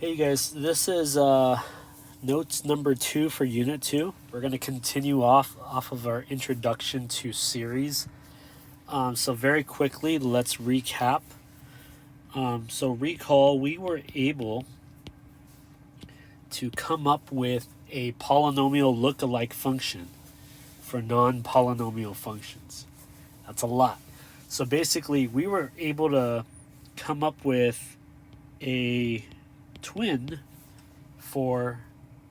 Hey guys, this is notes number 2 for Unit 2. We're going to continue off of our introduction to series. So very quickly, let's recap. So recall, we were able to come up with a polynomial lookalike function for non-polynomial functions. That's a lot. So basically, we were able to come up with a twin for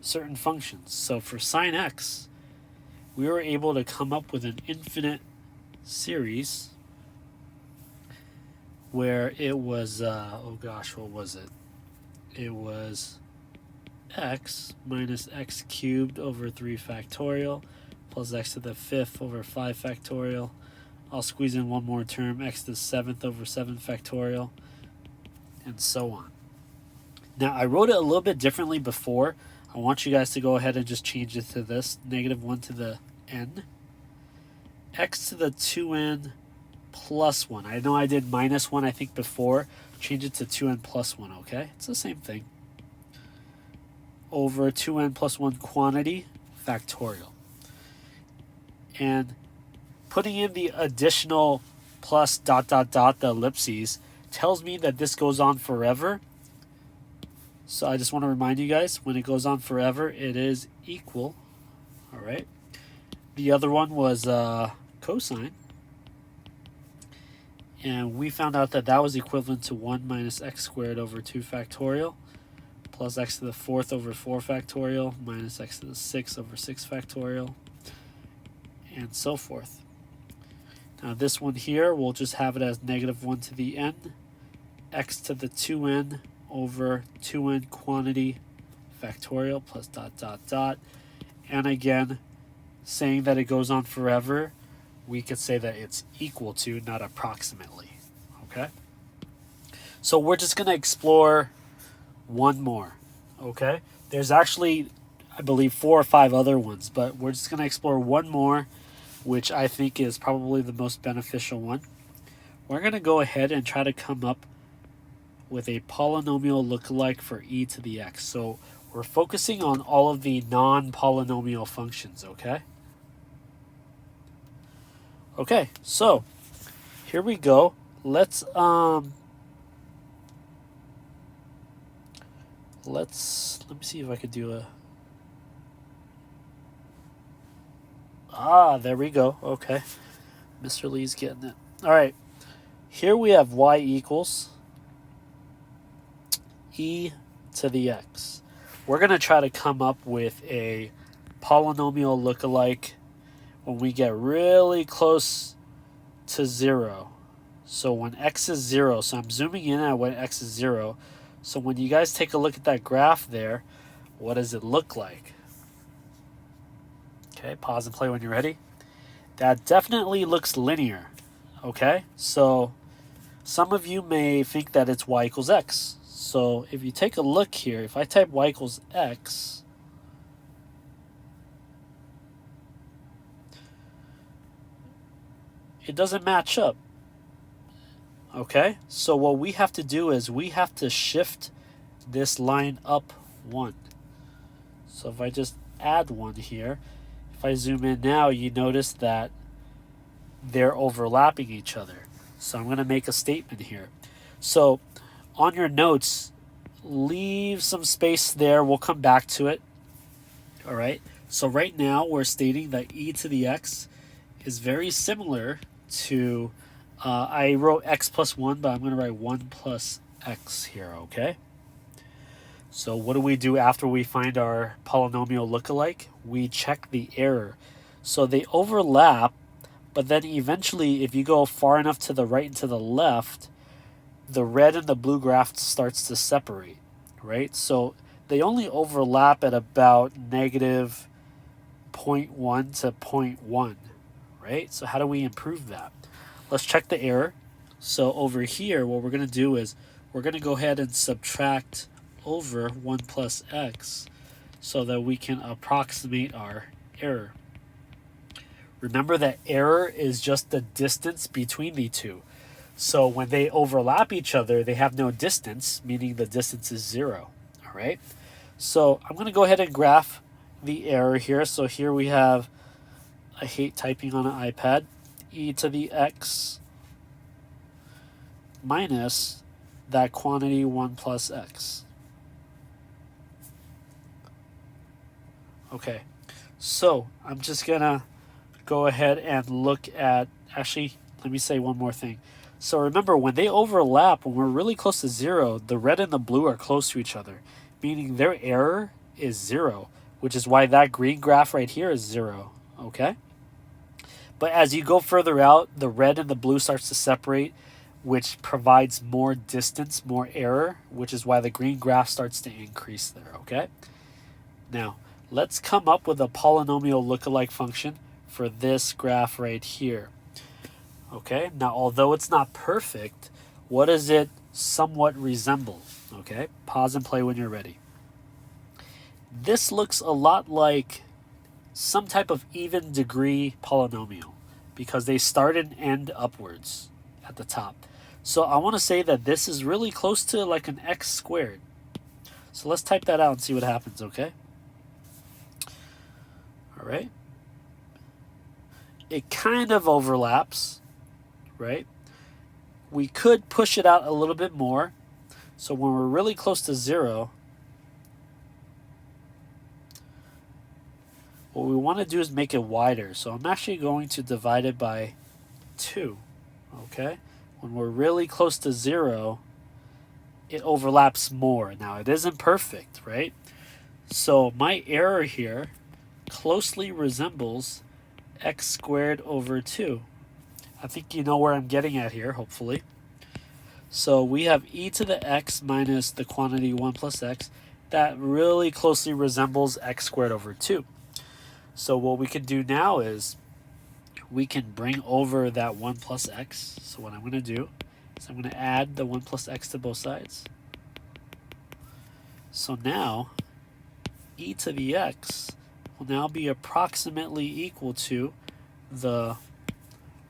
certain functions. So for sine x, we were able to come up with an infinite series where it was, what was it? It was x minus x cubed over 3 factorial plus x to the 5th over 5 factorial. I'll squeeze in one more term, x to the 7th over 7 factorial, and so on. Now, I wrote it a little bit differently before. I want you guys to go ahead and just change it to this, negative 1 to the n, x to the 2n plus 1. I know I did minus 1, I think, before. Change it to 2n plus 1, okay? It's the same thing. Over 2n plus 1 quantity factorial. And putting in the additional plus ... the ellipses, tells me that this goes on forever. So I just want to remind you guys, when it goes on forever, it is equal. All right. The other one was cosine. And we found out that that was equivalent to 1 minus x squared over 2 factorial plus x to the 4th over 4 factorial minus x to the 6th over 6 factorial, and so forth. Now this one here, we'll just have it as negative 1 to the n, x to the 2n over 2n quantity factorial plus ... And again, saying that it goes on forever, we could say that it's equal to, not approximately. Okay? So we're just going to explore one more. Okay? There's actually, I believe, 4 or 5 other ones, but we're just going to explore one more, which I think is probably the most beneficial one. We're going to go ahead and try to come up with a polynomial lookalike for e to the x. So we're focusing on all of the non-polynomial functions, okay? Okay, so here we go. Let me see if I could do a... there we go. Okay. Mr. Lee's getting it. All right. Here we have y equals e to the x. We're going to try to come up with a polynomial lookalike when we get really close to 0. So when x is 0, so I'm zooming in at when x is 0. So when you guys take a look at that graph there, what does it look like? Okay, pause and play when you're ready. That definitely looks linear. Okay, so some of you may think that it's y equals x. So if you take a look here, if I type y equals x, it doesn't match up. Okay, so what we have to do is we have to shift this line up 1. So if I just add 1 here, if I zoom in now, you notice that they're overlapping each other. So I'm going to make a statement here. So on your notes, leave some space there. We'll come back to it. All right. So right now we're stating that e to the x is very similar to, I wrote x plus 1, but I'm going to write 1 plus x here, okay? So what do we do after we find our polynomial lookalike? We check the error. So they overlap, but then eventually if you go far enough to the right and to the left, the red and the blue graph starts to separate, right? So they only overlap at about negative 0.1 to 0.1, right? So how do we improve that? Let's check the error. So over here, what we're going to do is we're going to go ahead and subtract over 1 plus x so that we can approximate our error. Remember that error is just the distance between the two. So when they overlap each other, they have no distance, meaning the distance is 0. All right. So I'm going to go ahead and graph the error here. So here we have, I hate typing on an iPad, e to the x minus that quantity 1 plus x. Okay, so I'm just going to go ahead and look at, actually, let me say one more thing. So remember, when they overlap, when we're really close to 0, the red and the blue are close to each other, meaning their error is 0, which is why that green graph right here is 0, okay? But as you go further out, the red and the blue starts to separate, which provides more distance, more error, which is why the green graph starts to increase there, okay? Now, let's come up with a polynomial lookalike function for this graph right here. Okay, now although it's not perfect, what does it somewhat resemble? Okay, pause and play when you're ready. This looks a lot like some type of even degree polynomial because they start and end upwards at the top. So I want to say that this is really close to like an x squared. So let's type that out and see what happens, okay? All right. It kind of overlaps, right? We could push it out a little bit more. So when we're really close to 0, what we want to do is make it wider. So I'm actually going to divide it by 2, okay? When we're really close to 0, it overlaps more. Now, it isn't perfect, right? So my error here closely resembles x squared over 2. I think you know where I'm getting at here, hopefully. So we have e to the x minus the quantity 1 plus x. That really closely resembles x squared over 2. So what we can do now is we can bring over that 1 plus x. So what I'm going to do is I'm going to add the 1 plus x to both sides. So now e to the x will now be approximately equal to the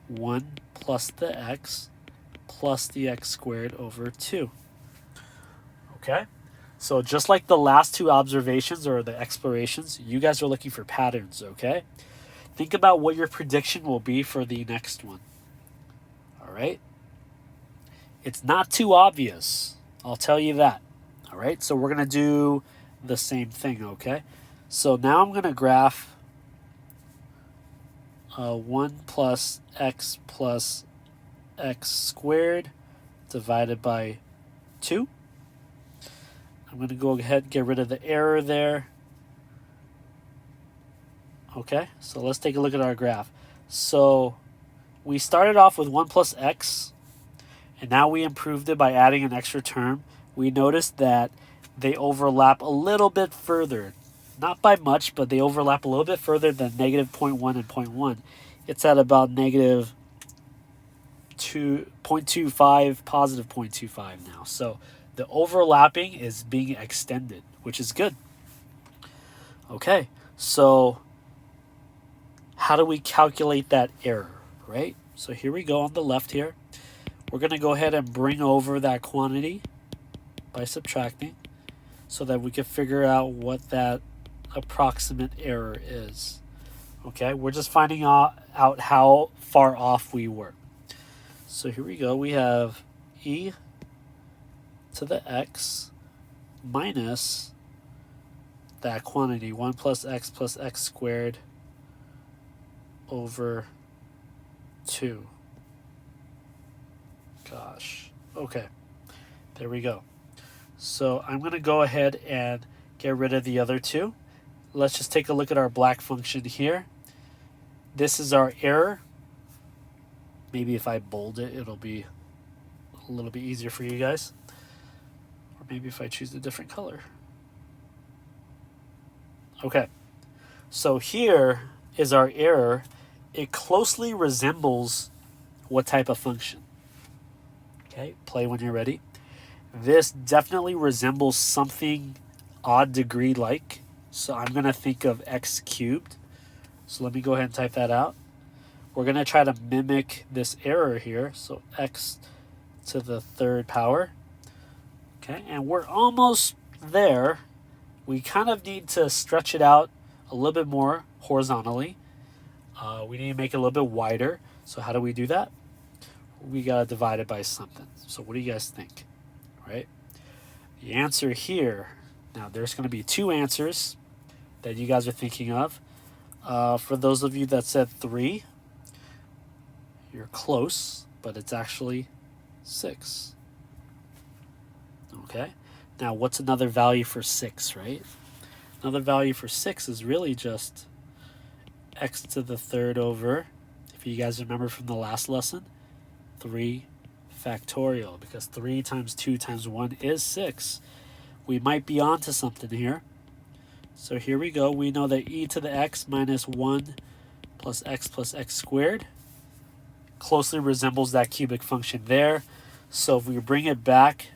1 plus the x plus the x squared over 2. Okay? So just like the last two observations or the explorations, you guys are looking for patterns, okay? Think about what your prediction will be for the next one. All right? It's not too obvious. I'll tell you that. All right? So we're going to do the same thing, okay? So now I'm going to graph 1 plus x squared divided by 2. I'm going to go ahead and get rid of the error there. Okay, so let's take a look at our graph. So we started off with 1 plus x, and now we improved it by adding an extra term. We noticed that they overlap a little bit further. Not by much, but they overlap a little bit further than negative 0.1 and 0.1. It's at about negative 0.25, positive 0.25 now. So the overlapping is being extended, which is good. Okay, so how do we calculate that error, right? So here we go on the left here. We're going to go ahead and bring over that quantity by subtracting so that we can figure out what that approximate error is. Okay, we're just finding out how far off we were. So here we go. We have e to the x minus that quantity, 1 plus x squared over 2. Gosh. Okay. There we go. So I'm going to go ahead and get rid of the other 2. Let's just take a look at our black function here. This is our error. Maybe if I bold it, it'll be a little bit easier for you guys. Or maybe if I choose a different color. Okay. So here is our error. It closely resembles what type of function? Okay, play when you're ready. This definitely resembles something odd degree like. So I'm going to think of x cubed. So let me go ahead and type that out. We're going to try to mimic this error here. So x to the third power. Okay, and we're almost there, we kind of need to stretch it out a little bit more horizontally. We need to make it a little bit wider. So how do we do that? We got to divide it by something. So what do you guys think? Right? The answer here, now there's going to be two answers that you guys are thinking of. For those of you that said 3, you're close, but it's actually 6. Okay? Now, what's another value for 6, right? Another value for 6 is really just x to the third over, if you guys remember from the last lesson, 3 factorial, because 3 times 2 times 1 is 6. We might be onto something here. So here we go. We know that e to the x minus 1 plus x squared closely resembles that cubic function there. So if we bring it back,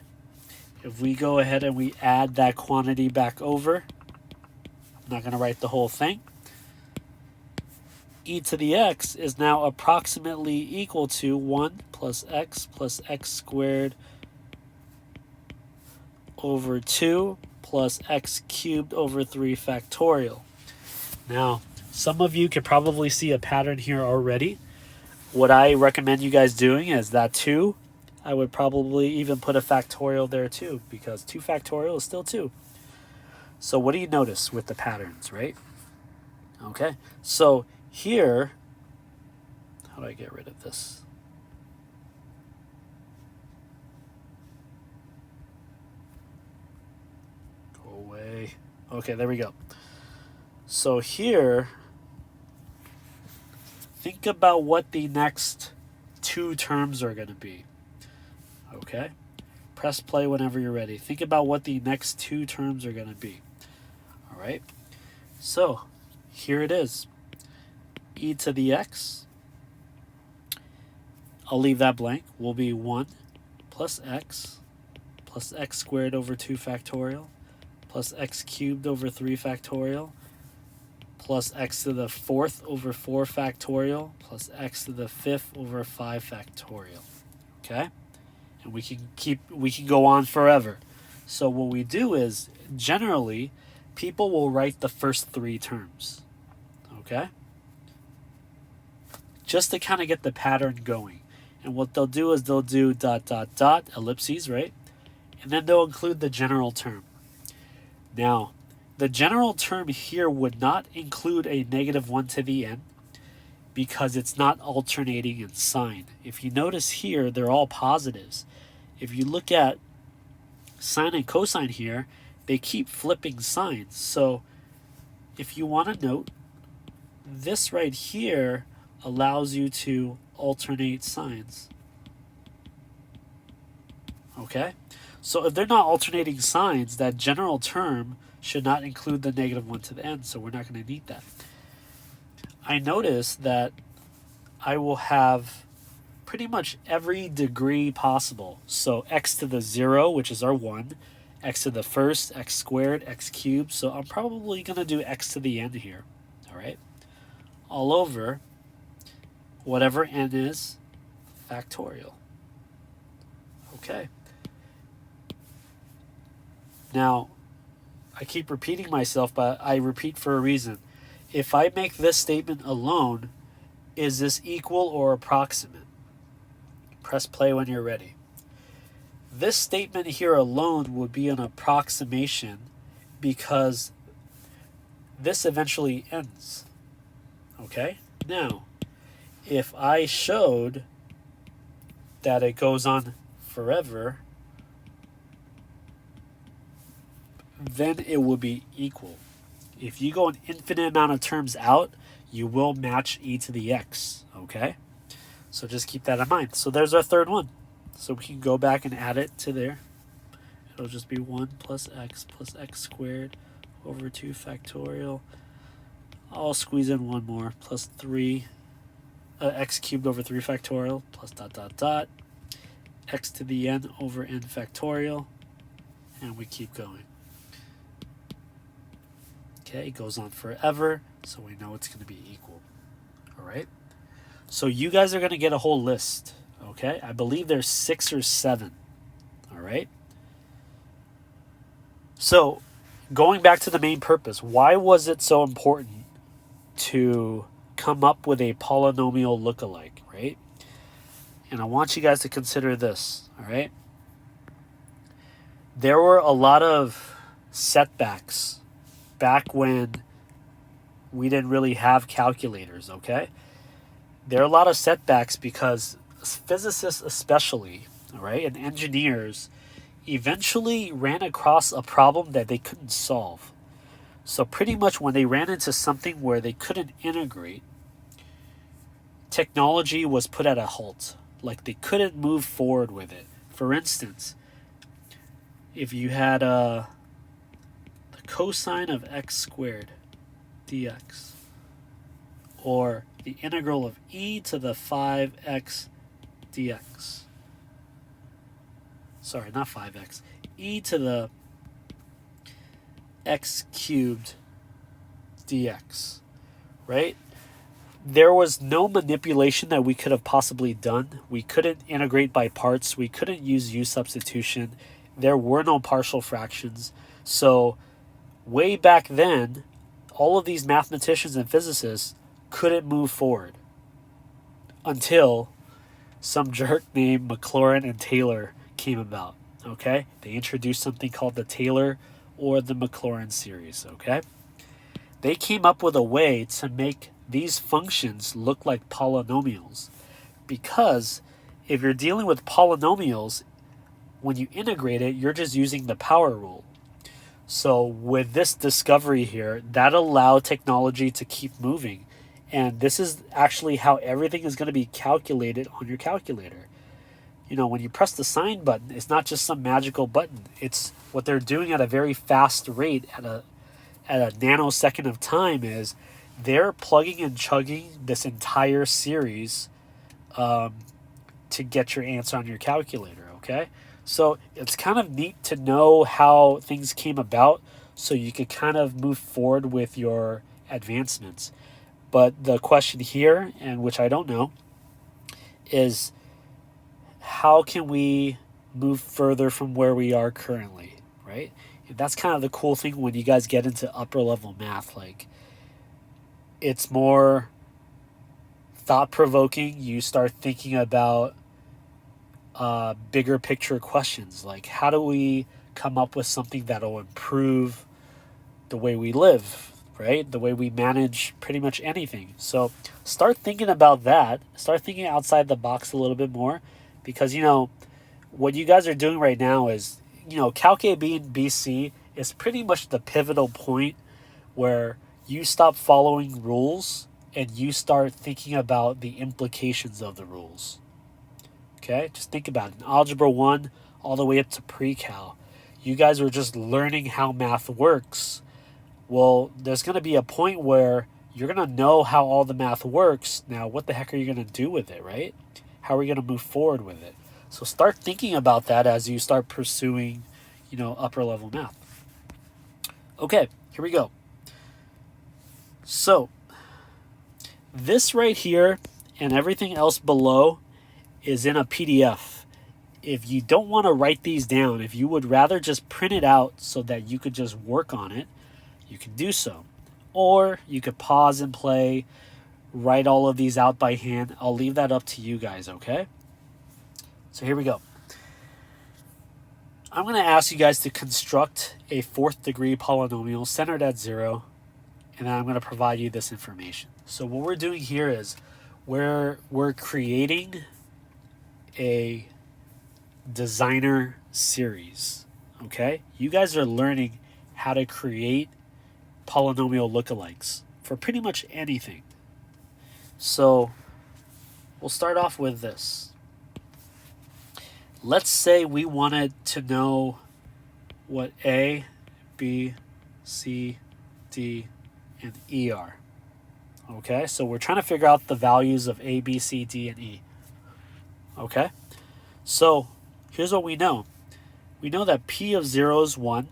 if we go ahead and we add that quantity back over, I'm not going to write the whole thing. E to the x is now approximately equal to 1 plus x squared over 2 plus x cubed over 3 factorial. Now, some of you could probably see a pattern here already. What I recommend you guys doing is that 2, I would probably even put a factorial there too, because 2 factorial is still 2. So what do you notice with the patterns, right? Okay, so here, how do I get rid of this? Go away. Okay, there we go. So here, think about what the next 2 terms are going to be. Okay? Press play whenever you're ready. Think about what the next 2 terms are going to be. All right? So, here it is. E to the x, I'll leave that blank, will be 1 plus x squared over 2 factorial plus x cubed over 3 factorial plus x to the 4th over 4 factorial plus x to the 5th over 5 factorial. Okay? And we can go on forever. So what we do is, generally, people will write the first 3 terms. Okay? Just to kind of get the pattern going. And what they'll do is they'll do ... ellipses, right? And then they'll include the general term. Now, the general term here would not include a negative 1 to the n because it's not alternating in sign. If you notice here, they're all positives. If you look at sine and cosine here, they keep flipping signs. So if you want to note, this right here allows you to alternate signs. Okay? So if they're not alternating signs, that general term should not include the negative 1 to the n, so we're not going to need that. I notice that I will have pretty much every degree possible. So x to the 0, which is our 1, x to the 1st, x squared, x cubed. So I'm probably going to do x to the n here. All right? All over whatever n is, factorial. Okay. Now, I keep repeating myself, but I repeat for a reason. If I make this statement alone, is this equal or approximate? Press play when you're ready. This statement here alone would be an approximation because this eventually ends. Okay? Now, if I showed that it goes on forever, then it will be equal. If you go an infinite amount of terms out, you will match e to the x, okay? So just keep that in mind. So there's our third one. So we can go back and add it to there. It'll just be 1 plus x squared over 2 factorial. I'll squeeze in one more, plus 3 x cubed over 3 factorial plus ... x to the n over n factorial, and we keep going. Okay, it goes on forever, so we know it's going to be equal. All right? So you guys are going to get a whole list, okay? I believe there's 6 or 7, all right? So, going back to the main purpose, why was it so important to come up with a polynomial lookalike, right? And I want you guys to consider this, all right? There were a lot of setbacks back when we didn't really have calculators, okay? There are a lot of setbacks because physicists especially, all right, and engineers eventually ran across a problem that they couldn't solve. So pretty much when they ran into something where they couldn't integrate, technology was put at a halt. Like they couldn't move forward with it. For instance, if you had the cosine of x squared dx, or the integral of e to the 5x dx. Sorry, not 5x. E to the x cubed dx, right? There was no manipulation that we could have possibly done. We couldn't integrate by parts. We couldn't use u substitution. There were no partial fractions. So way back then, all of these mathematicians and physicists couldn't move forward until some jerk named Maclaurin and Taylor came about, okay? They introduced something called the Taylor or the Maclaurin series, okay? They came up with a way to make these functions look like polynomials, because if you're dealing with polynomials, when you integrate it, you're just using the power rule. So with this discovery here, that allowed technology to keep moving. And this is actually how everything is going to be calculated on your calculator. You know, when you press the sign button, it's not just some magical button. It's what they're doing at a very fast rate, at a nanosecond of time, is they're plugging and chugging this entire series to get your answer on your calculator, okay? So it's kind of neat to know how things came about so you could kind of move forward with your advancements. But the question here, and which I don't know, is how can we move further from where we are currently, right? And that's kind of the cool thing when you guys get into upper level math. Like, it's more thought-provoking. You start thinking about bigger picture questions, like how do we come up with something that'll improve the way we live, right? The way we manage pretty much anything. So start thinking about that. Start thinking outside the box a little bit more, because, you know, what you guys are doing right now is, you know, Calc AB and BC is pretty much the pivotal point where you stop following rules and you start thinking about the implications of the rules. Okay, just think about it. In Algebra 1 all the way up to pre-cal, you guys were just learning how math works. Well, there's going to be a point where you're going to know how all the math works. Now, what the heck are you going to do with it, right? How are we going to move forward with it? So start thinking about that as you start pursuing, you know, upper level math. Okay, here we go. So this right here and everything else below is in a PDF. If you don't want to write these down, if you would rather just print it out so that you could just work on it, you can do so. Or you could pause and play, write all of these out by hand. I'll leave that up to you guys, okay? So here we go. I'm going to ask you guys to construct a fourth degree polynomial centered at 0, and then I'm going to provide you this information. So what we're doing here is we're creating a designer series, okay? You guys are learning how to create polynomial lookalikes for pretty much anything. So we'll start off with this. Let's say we wanted to know what A, B, C, D, and E are. Okay, so we're trying to figure out the values of A, B, C, D, and E. Okay, so here's what we know. We know that P of 0 is 1.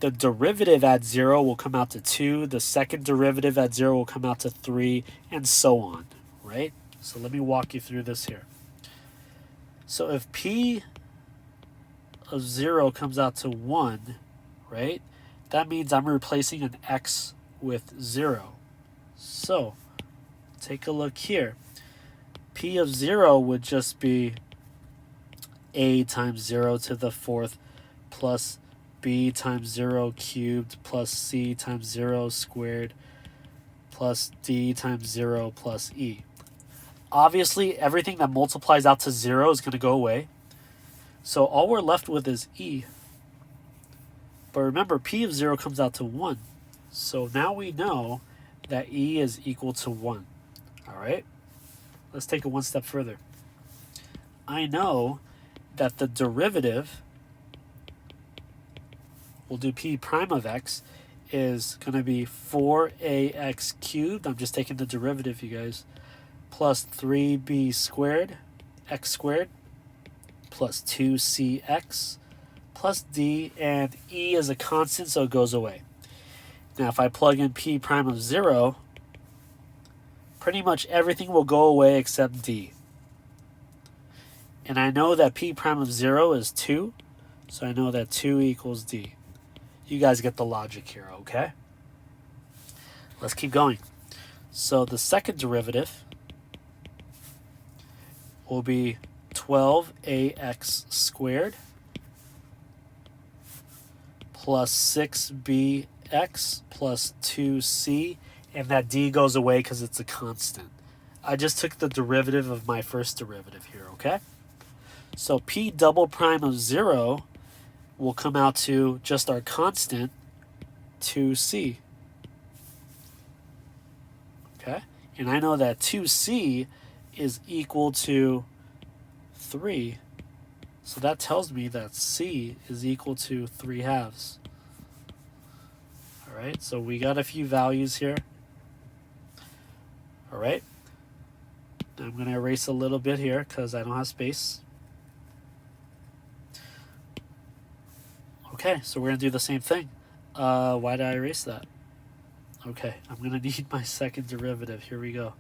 The derivative at 0 will come out to 2. The second derivative at 0 will come out to 3, and so on, right? So let me walk you through this here. So if P of 0 comes out to 1, right? That means I'm replacing an x with 0. So, take a look here. P of 0 would just be a times 0 to the 4th plus b times 0 cubed plus c times 0 squared plus d times 0 plus e. Obviously, everything that multiplies out to 0 is going to go away. So all we're left with is e. But remember, p of 0 comes out to 1. So now we know that e is equal to 1. All right? Let's take it one step further. I know that the derivative, we'll do p prime of x, is going to be 4ax cubed. I'm just taking the derivative, you guys. Plus 3b squared, x squared, plus 2cx, plus d, and e is a constant, so it goes away. Now, if I plug in p prime of 0, pretty much everything will go away except d. And I know that p prime of 0 is 2, so I know that 2 equals d. You guys get the logic here, okay? Let's keep going. So the second derivative will be 12ax squared plus 6bx plus 2c, and that d goes away because it's a constant. I just took the derivative of my first derivative here, okay? So p double prime of 0 will come out to just our constant, 2c. Okay? And I know that 2c is equal to 3. So that tells me that c is equal to 3/2. All right, so we got a few values here. All right. I'm going to erase a little bit here because I don't have space. Okay, so we're going to do the same thing. Why did I erase that? Okay, I'm going to need my second derivative. Here we go.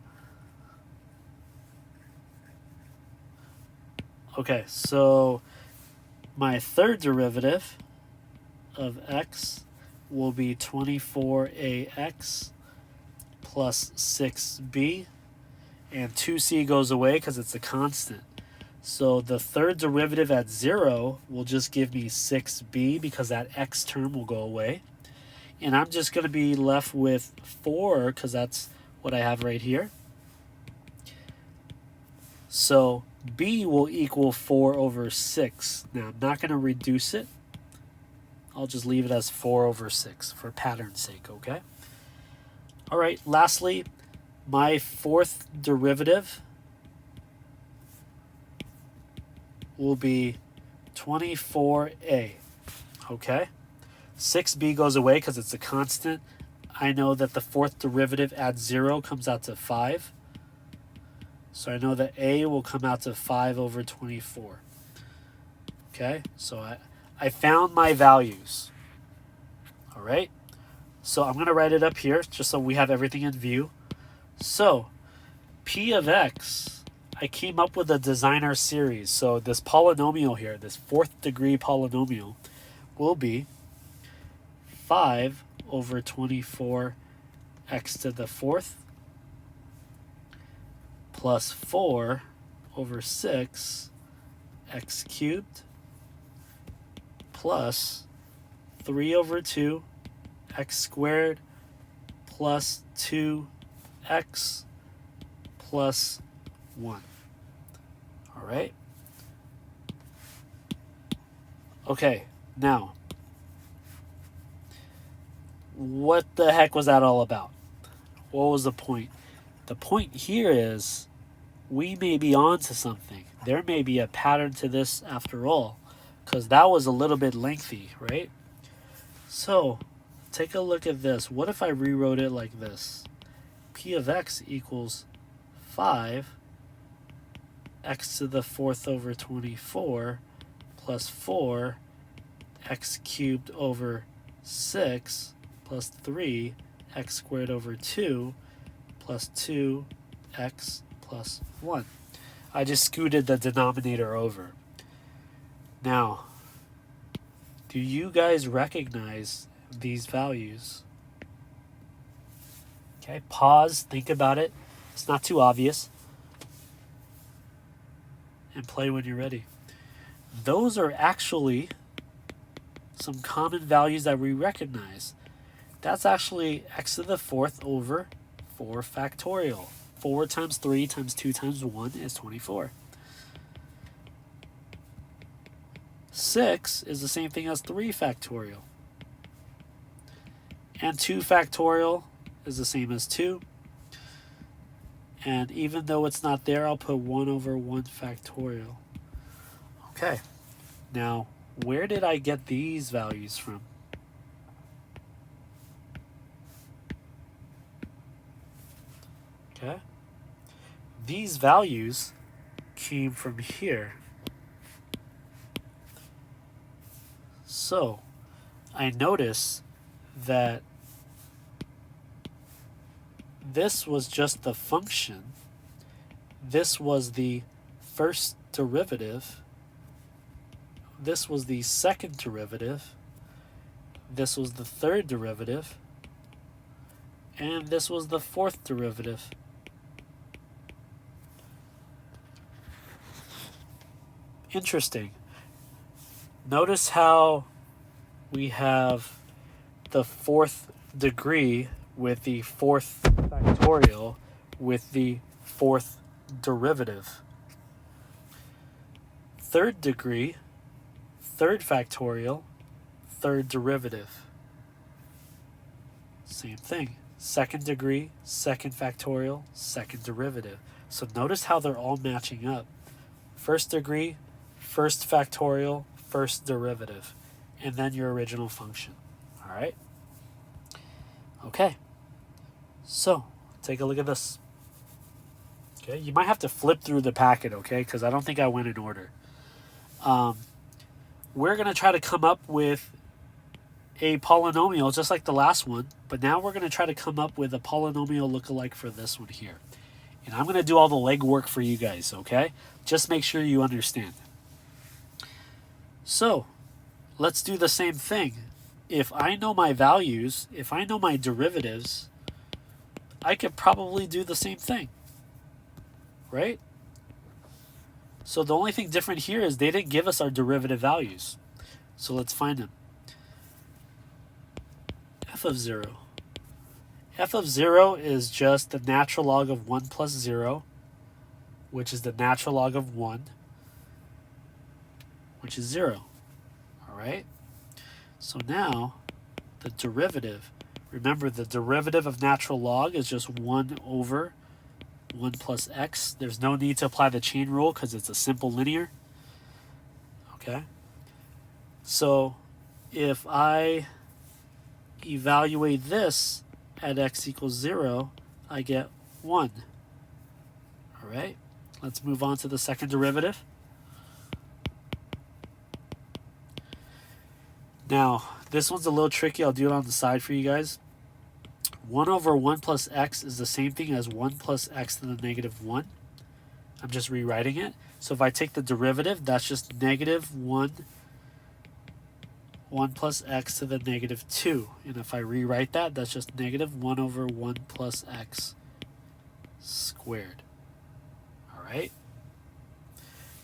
Okay, so my third derivative of x will be 24ax plus 6b, and 2c goes away because it's a constant. So the third derivative at 0 will just give me 6b because that x term will go away. And I'm just going to be left with 4 because that's what I have right here. So b will equal 4 over 6. Now I'm not going to reduce it. I'll just leave it as 4 over 6 for pattern's sake, okay? All right, lastly, my fourth derivative will be 24a, okay? 6b goes away because it's a constant. I know that the fourth derivative at 0 comes out to 5. So I know that a will come out to 5 over 24. Okay, so I found my values. All right, so I'm going to write it up here just so we have everything in view. So p of x, I came up with a designer series. So this polynomial here, this 4th degree polynomial, will be 5 over 24 x to the 4th plus 4 over 6 x cubed plus 3 over 2 x squared plus 2x plus 1. All right. Okay, now, what the heck was that all about? What was the point? The point here is we may be onto something. There may be a pattern to this after all, because that was a little bit lengthy, right? So take a look at this. What if I rewrote it like this? P of x equals 5 x to the 4th over 24 plus 4 x cubed over 6 plus 3 x squared over 2 plus 2x plus 1. I just scooted the denominator over. Now, Do you guys recognize these values? Okay, pause, think about it. It's not too obvious. And play when you're ready. Those are actually some common values that we recognize. That's actually x to the fourth over 4 factorial. 4 times 3 times 2 times 1 is 24. 6 is the same thing as 3 factorial. And 2 factorial is the same as 2. And even though it's not there, I'll put 1 over 1 factorial. Okay. Now, where did I get these values from? Okay. These values came from here. So, I notice that this was just the function. This was the first derivative. This was the second derivative. This was the third derivative. And this was the fourth derivative. Interesting. Notice how we have the fourth degree with the fourth factorial with the fourth derivative. Third degree, third factorial, third derivative. Same thing. Second degree, second factorial, second derivative. So notice how they're all matching up. First degree, first factorial, first derivative, and then your original function. All right? Okay. So, take a look at this. Okay, you might have to flip through the packet, okay, because I don't think I went in order. We're going to try to come up with a polynomial just like the last one, but now we're going to try to come up with a polynomial lookalike for this one here. And I'm going to do all the legwork for you guys, okay? Just make sure you understand. So, let's do the same thing. If I know my values, if I know my derivatives, I could probably do the same thing, right? So the only thing different here is they didn't give us our derivative values. So let's find them. F of 0. F of 0 is just the natural log of 1 plus 0, which is the natural log of 1, which is 0. All right? So now, the derivative. Remember, the derivative of natural log is just 1 over 1 plus x. There's no need to apply the chain rule because it's a simple linear. Okay? So, if I evaluate this at x equals 0, I get 1. All right? Let's move on to the second derivative. Now, this one's a little tricky. I'll do it on the side for you guys. 1 over 1 plus x is the same thing as 1 plus x to the negative 1. I'm just rewriting it. So if I take the derivative, that's just negative 1 plus x to the negative 2. And if I rewrite that, that's just negative 1 over 1 plus x squared. All right?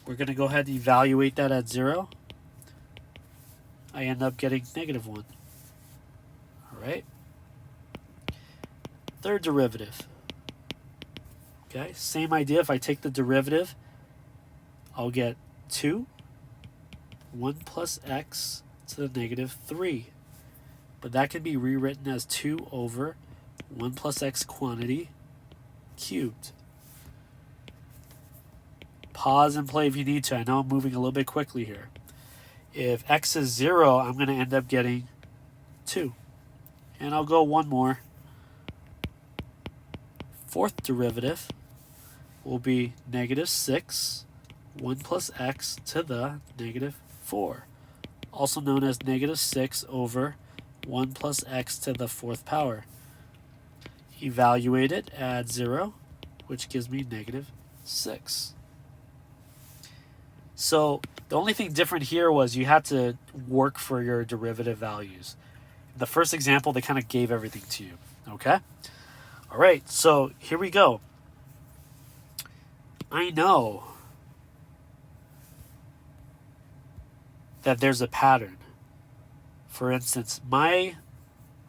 We're going to go ahead and evaluate that at 0. I end up getting negative 1. All right? Third derivative. Okay, same idea. If I take the derivative, I'll get 2, 1 plus x to the negative 3. But that can be rewritten as 2 over 1 plus x quantity cubed. Pause and play if you need to. I know I'm moving a little bit quickly here. If x is 0, I'm going to end up getting 2. And I'll go one more. Fourth derivative will be negative 6, 1 plus x to the negative 4. Also known as negative 6 over 1 plus x to the 4th power. Evaluate it, add 0, which gives me negative 6. So The only thing different here was you had to work for your derivative values. The first example, they kind of gave everything to you, okay? All right, so here we go. I know that there's a pattern. For instance, my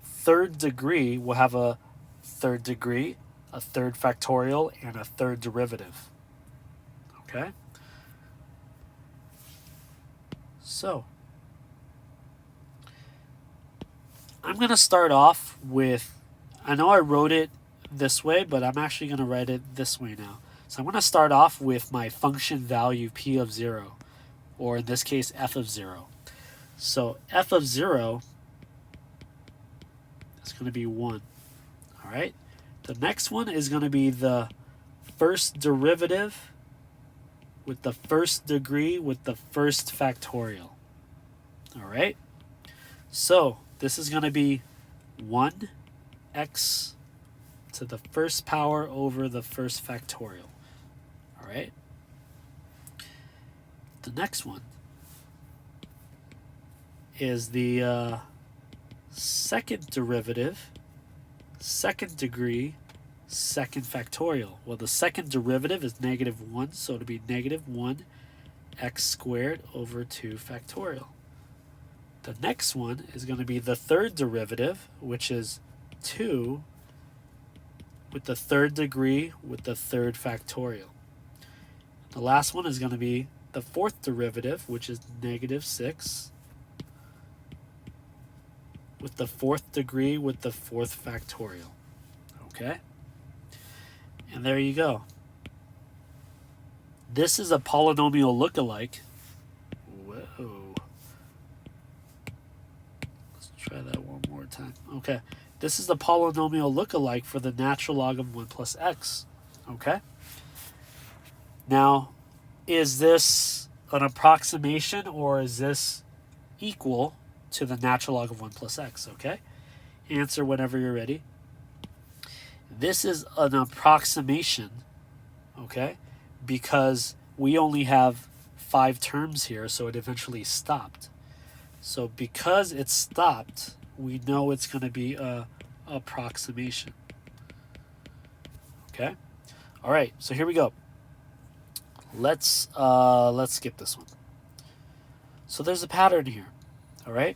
third degree will have a third degree, a third factorial, and a third derivative. Okay? So, I'm going to start off with, I know I wrote it this way, but I'm actually going to write it this way now. So I'm going to start off with my function value p of 0, or in this case, f of 0. So f of 0 is going to be 1. All right? The next one is going to be the first derivative with the first degree with the first factorial. All right? So this is going to be 1x to the first power over the first factorial. All right? The next one is the second derivative, second degree, second factorial. Well, the second derivative is -1, so it'll be -1x squared over 2 factorial. The next one is going to be the third derivative, which is 2 with the third degree with the third factorial. The last one is going to be the fourth derivative, which is -6 with the fourth degree with the fourth factorial. Okay? And there you go. This is a polynomial lookalike. Whoa. Let's try that one more time. Okay. This is the polynomial lookalike for the natural log of 1 plus x. Okay? Now, is this an approximation or is this equal to the natural log of 1 plus x? Okay? Answer whenever you're ready. This is an approximation, okay, because we only have 5 terms here, so it eventually stopped. So because it stopped, we know it's going to be a approximation. Okay? All right, so here we go. Let's skip this one. So there's a pattern here, all right?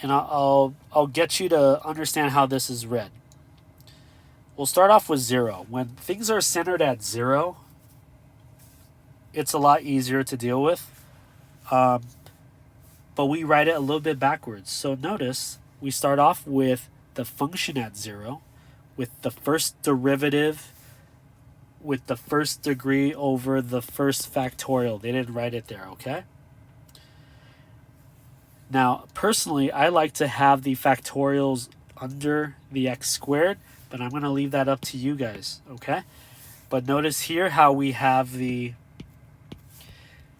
And I'll get you to understand how this is read. We'll start off with 0. When things are centered at 0, it's a lot easier to deal with. But we write it a little bit backwards. So notice we start off with the function at 0, with the first derivative with the first degree over the first factorial. They didn't write it there, okay? Now, personally, I like to have the factorials under the x squared, but I'm going to leave that up to you guys, okay? But notice here how we have the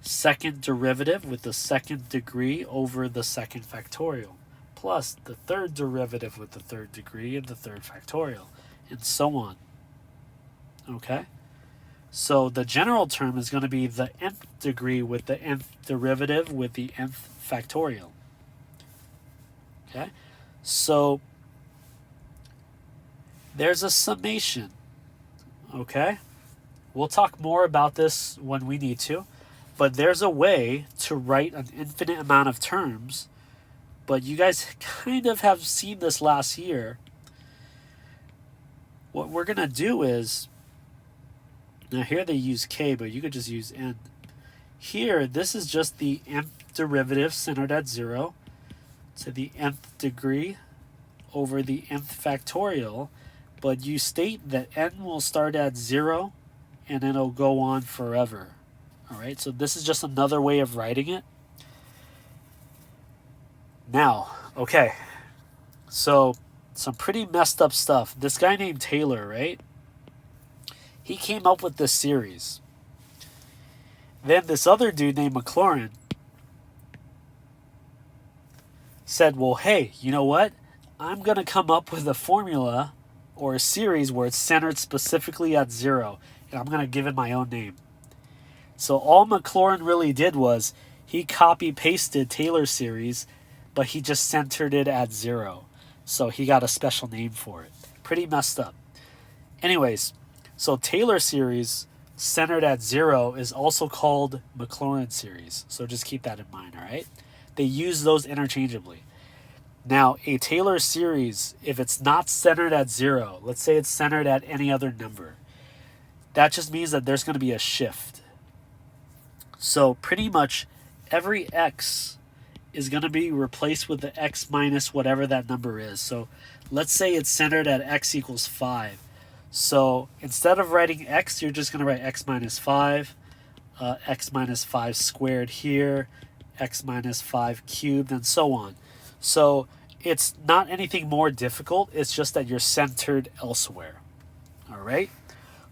second derivative with the second degree over the second factorial, plus the third derivative with the third degree and the third factorial, and so on, okay? So the general term is going to be the nth degree with the nth derivative with the nth factorial, okay? So there's a summation, okay? We'll talk more about this when we need to, but there's a way to write an infinite amount of terms, but you guys kind of have seen this last year. What we're going to do is, now here they use k, but you could just use n. Here, this is just the nth derivative centered at 0 to the nth degree over the nth factorial, but you state that n will start at 0 and it'll go on forever. All right, so this is just another way of writing it. Now, okay, so some pretty messed up stuff. This guy named Taylor, right? He came up with this series. Then this other dude named Maclaurin said, well, hey, you know what? I'm going to come up with a formula or a series where it's centered specifically at 0, and I'm going to give it my own name. So all Maclaurin really did was he copy-pasted Taylor series, but he just centered it at 0. So he got a special name for it. Pretty messed up. Anyways, so Taylor series centered at 0 is also called Maclaurin series. So just keep that in mind, all right? They use those interchangeably. Now, a Taylor series, if it's not centered at 0, let's say it's centered at any other number, that just means that there's going to be a shift. So pretty much every x is going to be replaced with the x minus whatever that number is. So let's say it's centered at x equals 5. So instead of writing x, you're just going to write x minus 5, x minus 5 squared here, x minus 5 cubed, and so on. So it's not anything more difficult. It's just that you're centered elsewhere. All right?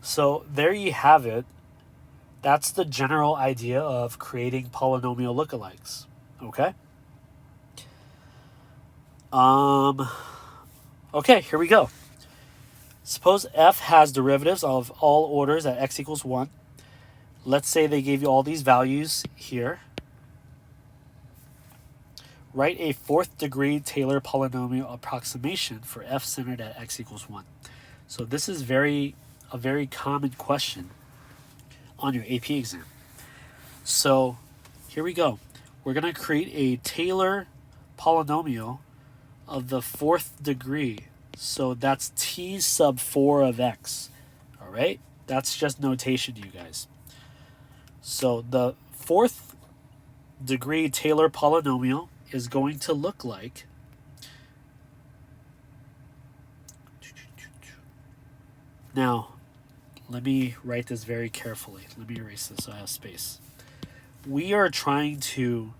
So there you have it. That's the general idea of creating polynomial lookalikes. Okay? Okay, here we go. Suppose f has derivatives of all orders at x equals 1. Let's say they gave you all these values here. Write a 4th degree Taylor polynomial approximation for f centered at x equals 1. So this is a very common question on your AP exam. So here we go. We're going to create a Taylor polynomial of the 4th degree. So that's t sub 4 of x. All right? That's just notation, you guys. So the 4th degree Taylor polynomial is going to look like now, let me write this very carefully. Let me erase this so I have space. We are trying to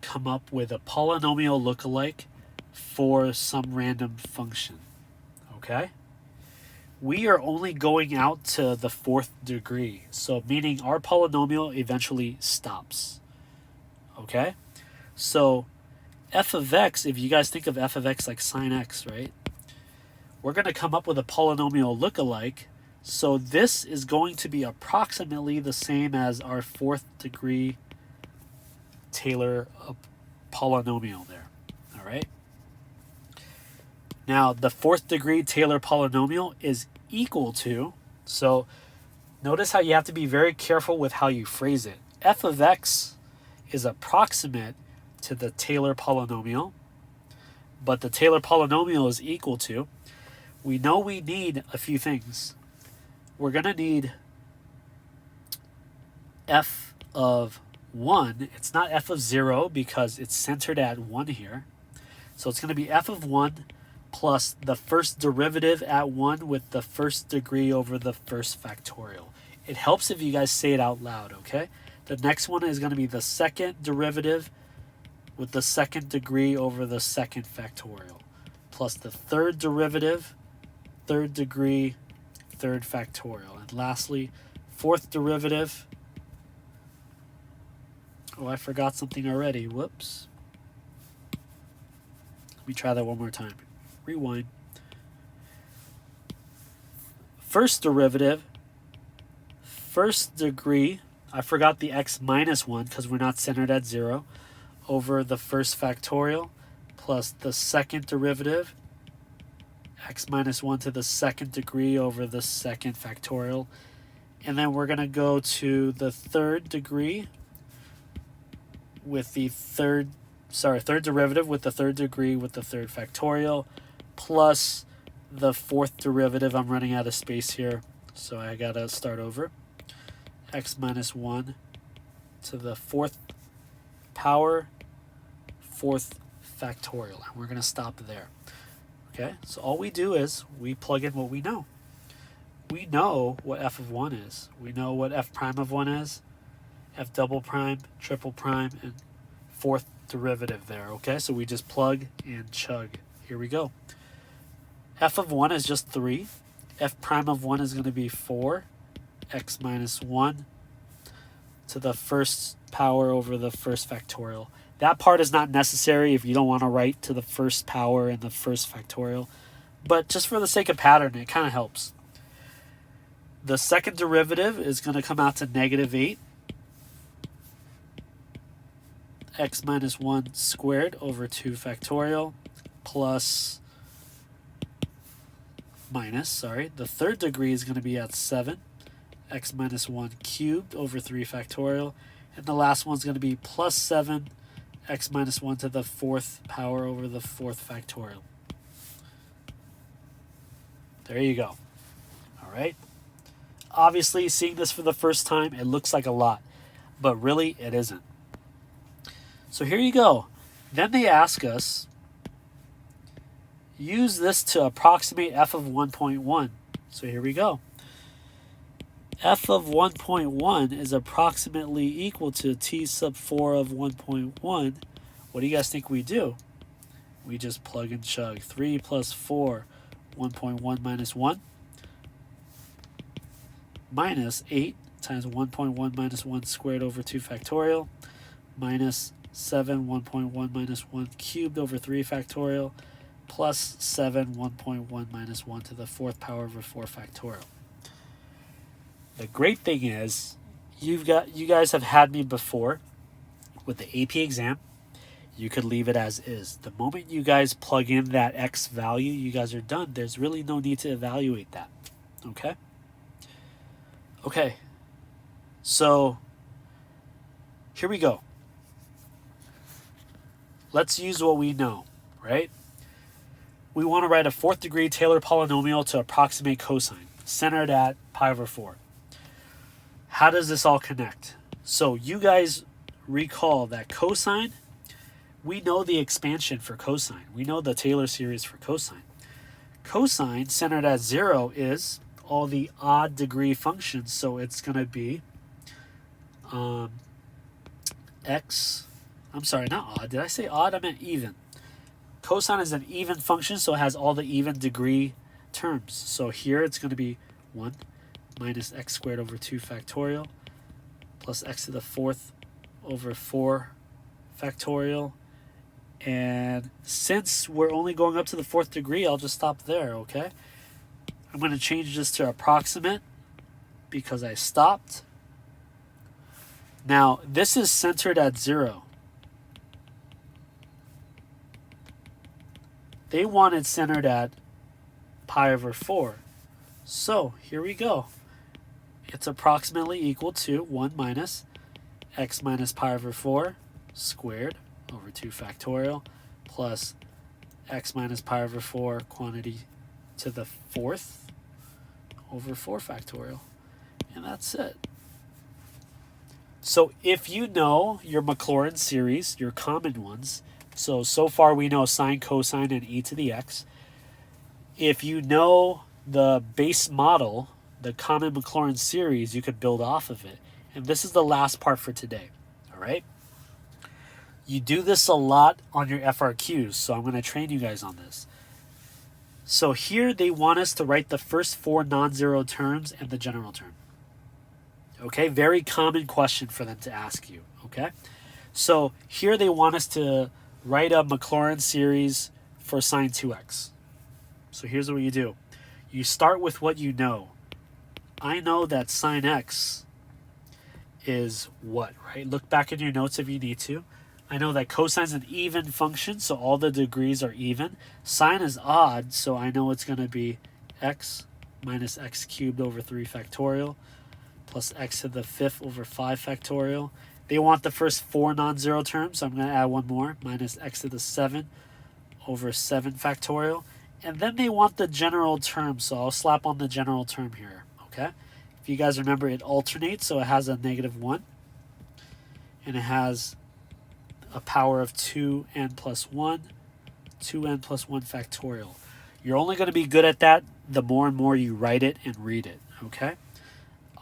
come up with a polynomial lookalike for some random function. Okay? We are only going out to the 4th degree. So meaning our polynomial eventually stops. Okay? So f of x, if you guys think of f of x like sine x, right? We're going to come up with a polynomial lookalike. So this is going to be approximately the same as our 4th degree Taylor polynomial there. All right? Now, the 4th degree Taylor polynomial is equal to, so notice how you have to be very careful with how you phrase it. F of x is approximate to the Taylor polynomial, but the Taylor polynomial is equal to, we know we need a few things. We're going to need f of 1. It's not f of 0 because it's centered at 1 here. So it's going to be f of 1 plus the first derivative at 1 with the 1st degree over the 1st factorial. It helps if you guys say it out loud, okay? The next one is going to be the 2nd derivative with the 2nd degree over the 2nd factorial, plus the 3rd derivative, 3rd degree, 3rd factorial. And lastly, 4th derivative. Oh, I forgot something already. Whoops. Let me try that one more time. Rewind. 1st derivative, 1st degree, I forgot the x minus 1 because we're not centered at 0, over the 1st factorial, plus the 2nd derivative, x minus 1 to the 2nd degree over the 2nd factorial. And then we're going to go to the 3rd degree with the third derivative with the 3rd degree with the 3rd factorial, plus the 4th derivative. I'm running out of space here, so I got to start over. X minus 1 to the 4th power, 4th factorial. And we're going to stop there. Okay, so all we do is we plug in what we know. We know what f of 1 is. We know what f prime of 1 is, f double prime, triple prime, and 4th derivative there. Okay, so we just plug and chug. Here we go. F of 1 is just 3. F prime of 1 is going to be 4. X minus 1 to the 1st power over the 1st factorial. That part is not necessary if you don't want to write to the 1st power and the 1st factorial. But just for the sake of pattern, it kind of helps. The second derivative is going to come out to negative 8. X minus 1 squared over 2 factorial plus minus, sorry. The third degree is going to be at 7. X minus 1 cubed over 3 factorial. And the last one's going to be plus 7 x minus 1 to the 4th power over the 4th factorial. There you go. All right. Obviously, seeing this for the first time, it looks like a lot, but really it isn't. So here you go. Then they ask us, use this to approximate f of 1.1. So here we go. F of 1.1 is approximately equal to t sub 4 of 1.1. What do you guys think we do? We just plug and chug. 3 plus 4, 1.1 minus 1. Minus 8 times 1.1 minus 1 squared over 2 factorial. Minus 7, 1.1 minus 1 cubed over 3 factorial. Plus 7, 1.1 minus 1 to the 4th power over 4 factorial. The great thing is, you guys have had me before with the AP exam. You could leave it as is. The moment you guys plug in that X value, you guys are done. There's really no need to evaluate that. Okay? Okay. So, here we go. Let's use what we know, right? We want to write a 4th degree Taylor polynomial to approximate cosine, centered at pi over 4. How does this all connect? So you guys recall that cosine, we know the expansion for cosine. We know the Taylor series for cosine. Cosine centered at 0 is all the odd degree functions. So it's going to be x, I'm sorry, not odd. Did I say odd? I meant even. Cosine is an even function, so it has all the even degree terms. So here it's going to be 1 minus x squared over 2 factorial plus x to the 4th over 4 factorial. And since we're only going up to the 4th degree, I'll just stop there, okay? I'm going to change this to approximate because I stopped. Now, this is centered at 0. They want it centered at pi over 4. So, here we go. It's approximately equal to 1 minus x minus pi over 4 squared over 2 factorial plus x minus pi over 4 quantity to the 4th over 4 factorial. And that's it. So if you know your Maclaurin series, your common ones, so far we know sine, cosine, and e to the x. If you know the base model, the common Maclaurin series, you could build off of it. And this is the last part for today, all right? You do this a lot on your FRQs, so I'm going to train you guys on this. So here they want us to write the first 4 non-zero terms and the general term. Okay, very common question for them to ask you, okay? So here they want us to write a Maclaurin series for sine 2x. So here's what you do. You start with what you know. I know that sine x is what, right? Look back in your notes if you need to. I know that cosine is an even function, so all the degrees are even. Sine is odd, so I know it's going to be x minus x cubed over 3 factorial plus x to the 5th over 5 factorial. They want the first 4 non-zero terms, so I'm going to add one more, minus x to the 7 over 7 factorial. And then they want the general term, so I'll slap on the general term here, okay? If you guys remember, it alternates, so it has a negative 1. And it has a power of 2n plus 1, 2n plus 1 factorial. You're only going to be good at that the more and more you write it and read it, okay?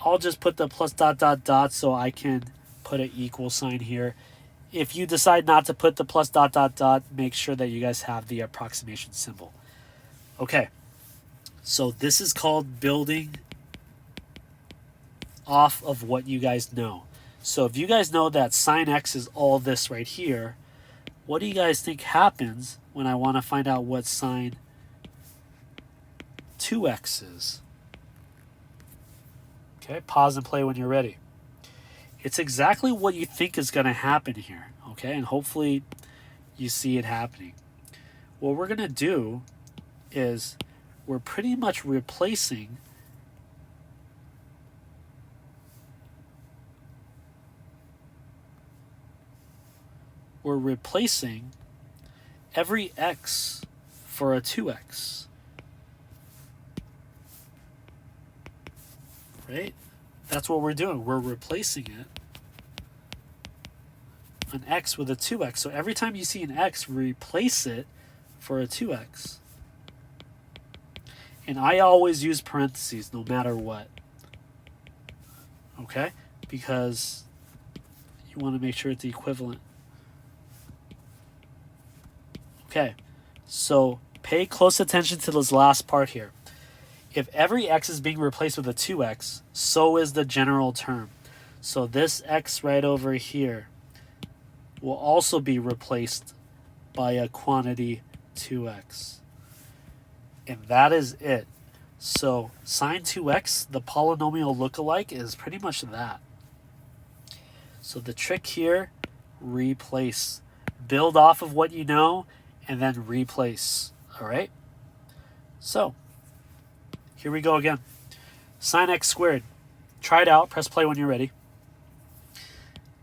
I'll just put the plus dot dot dot so I can put an equal sign here. If you decide not to put the plus dot dot dot, make sure that you guys have the approximation symbol. Okay, so this is called building off of what you guys know. So if you guys know that sine x is all this right here, what do you guys think happens when I want to find out what sine 2x is? Okay, pause and play when you're ready. It's exactly what you think is going to happen here. Okay, and hopefully you see it happening. What we're going to do is we're pretty much replacing every x for a 2x. Right? That's what we're doing. We're replacing it, an x with a 2x. So every time you see an x, replace it for a 2x. And I always use parentheses no matter what. Okay? Because you want to make sure it's equivalent. Okay, so pay close attention to this last part here. If every x is being replaced with a 2x, so is the general term. So this x right over here will also be replaced by a quantity 2x. And that is it. So sine 2x, the polynomial lookalike, is pretty much that. So the trick here, replace. Build off of what you know, and then replace. All right? So here we go again. Sine x squared. Try it out. Press play when you're ready.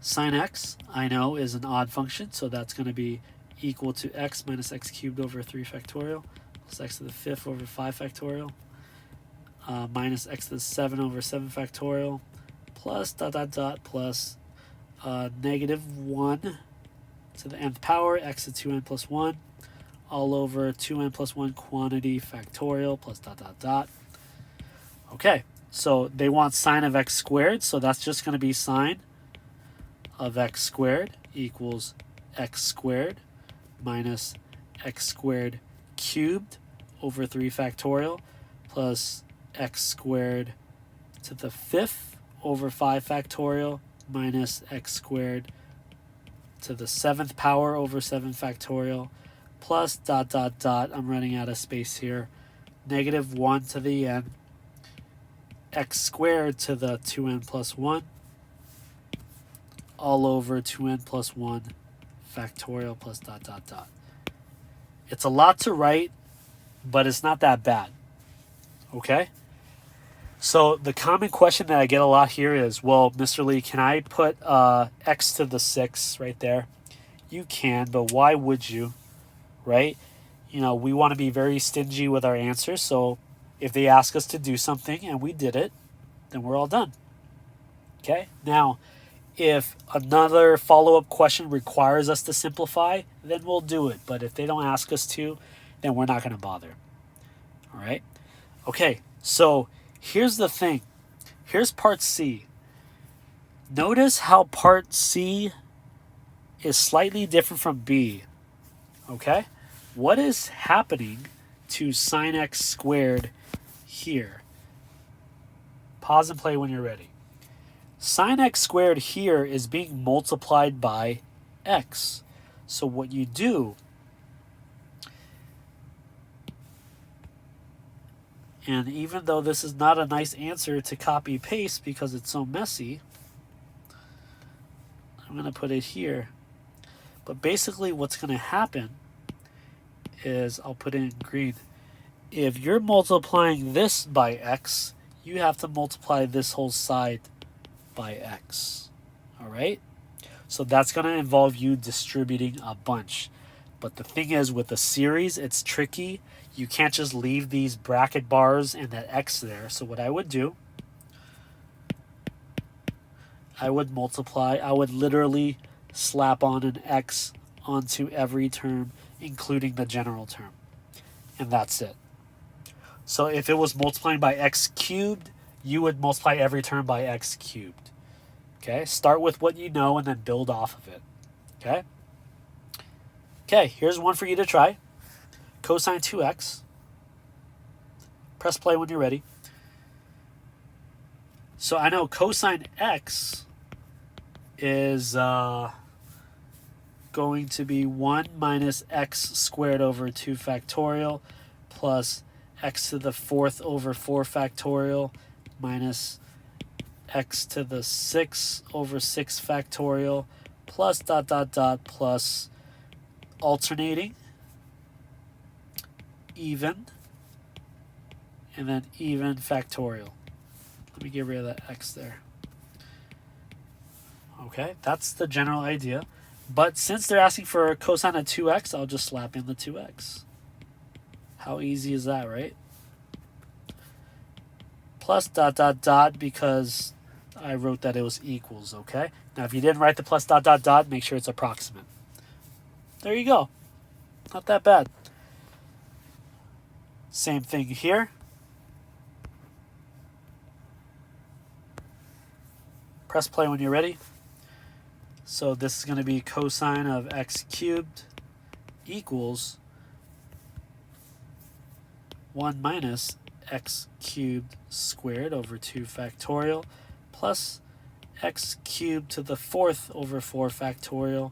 Sine x, I know, is an odd function, so that's going to be equal to x minus x cubed over 3 factorial plus x to the 5th over 5 factorial minus x to the 7 over 7 factorial plus dot dot dot plus negative 1 to the nth power x to 2n plus 1 all over 2n plus 1 quantity factorial plus dot dot dot. Okay, so they want sine of x squared, so that's just going to be sine of x squared equals x squared minus x squared cubed over 3 factorial plus x squared to the 5th over 5 factorial minus x squared to the 7th power over 7 factorial plus dot dot dot, I'm running out of space here, negative 1 to the n, x squared to the 2n plus 1 all over 2n plus 1 factorial plus dot dot dot. It's a lot to write, but it's not that bad. Okay? So the common question that I get a lot here is, well, Mr. Lee, can I put x to the 6 right there? You can, but why would you? Right? You know, we want to be very stingy with our answers, so if they ask us to do something and we did it, then we're all done. Okay? Now, if another follow-up question requires us to simplify, then we'll do it. But if they don't ask us to, then we're not going to bother. All right? Okay, so here's the thing. Here's part C. Notice how part C is slightly different from B. Okay? What is happening to sine x squared here? Pause and play when you're ready. Sine x squared here is being multiplied by x. So what you do, and even though this is not a nice answer to copy paste because it's so messy, I'm going to put it here. But basically what's going to happen is, I'll put it in green. If you're multiplying this by x, you have to multiply this whole side by x. All right? So that's going to involve you distributing a bunch. But the thing is, with a series, it's tricky. You can't just leave these bracket bars and that x there. So what I would do, I would multiply. I would literally slap on an x onto every term, including the general term. And that's it. So if it was multiplying by x cubed, you would multiply every term by x cubed. Okay? Start with what you know and then build off of it. Okay? Okay, here's one for you to try. Cosine 2x. Press play when you're ready. So I know cosine x is going to be 1 minus x squared over 2 factorial plus x to the 4th over 4 factorial minus x to the 6 over 6 factorial plus dot dot dot plus alternating, even, and then even factorial. Let me get rid of that x there. Okay, that's the general idea. But since they're asking for a cosine of 2x, I'll just slap in the 2x. How easy is that, right? Plus dot dot dot, because I wrote that it was equals, okay? Now if you didn't write the plus dot dot dot, make sure it's approximate. There you go. Not that bad. Same thing here. Press play when you're ready. So this is going to be cosine of x cubed equals 1 minus x cubed squared over 2 factorial plus x cubed to the 4th over 4 factorial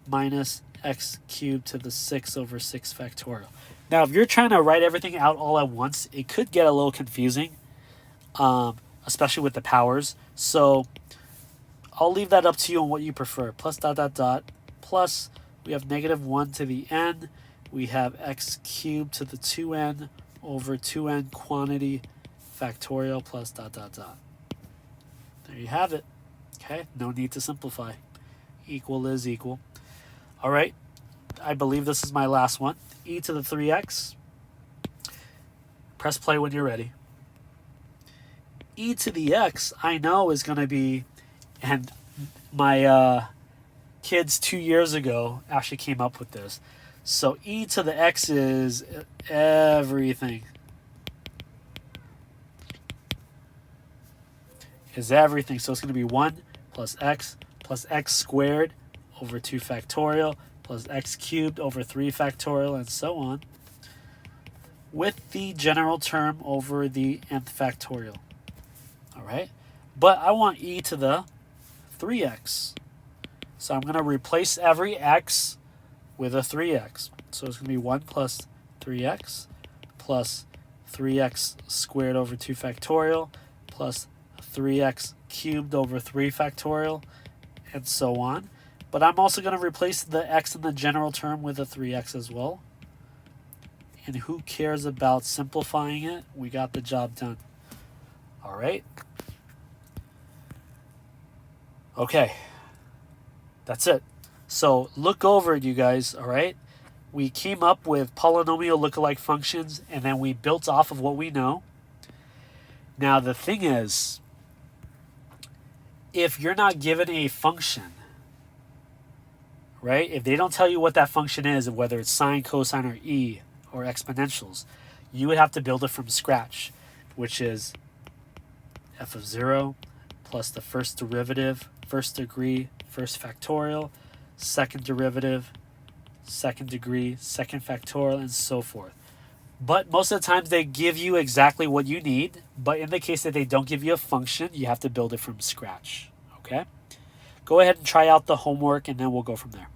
minus x cubed to the 6 over 6 factorial. Now, if you're trying to write everything out all at once, it could get a little confusing, especially with the powers. So I'll leave that up to you on what you prefer. Plus dot dot dot plus, we have negative 1 to the n. We have x cubed to the 2n over 2n quantity factorial plus dot dot dot. There you have it. Okay, no need to simplify. Equal is equal. All right, I believe this is my last one. E to the 3x. Press play when you're ready. E to the x, I know, is going to be, and my kids 2 years ago actually came up with this. So e to the x is everything. Is everything. So it's going to be 1 plus x squared over 2 factorial plus x cubed over 3 factorial and so on, with the general term over the nth factorial. All right, but I want e to the 3x. So I'm going to replace every x with a 3x. So it's going to be 1 plus 3x plus 3x squared over 2 factorial plus 3x cubed over 3 factorial and so on. But I'm also going to replace the x in the general term with a 3x as well. And who cares about simplifying it? We got the job done. All right. Okay. That's it. So look over it, you guys, all right? We came up with polynomial lookalike functions, and then we built off of what we know. Now, the thing is, if you're not given a function, right? If they don't tell you what that function is, whether it's sine, cosine, or e, or exponentials, you would have to build it from scratch, which is f of 0 plus the first derivative, first degree, first factorial, second derivative, second degree, second factorial, and so forth. But most of the times they give you exactly what you need, but in the case that they don't give you a function, you have to build it from scratch, okay? Go ahead and try out the homework, and then we'll go from there.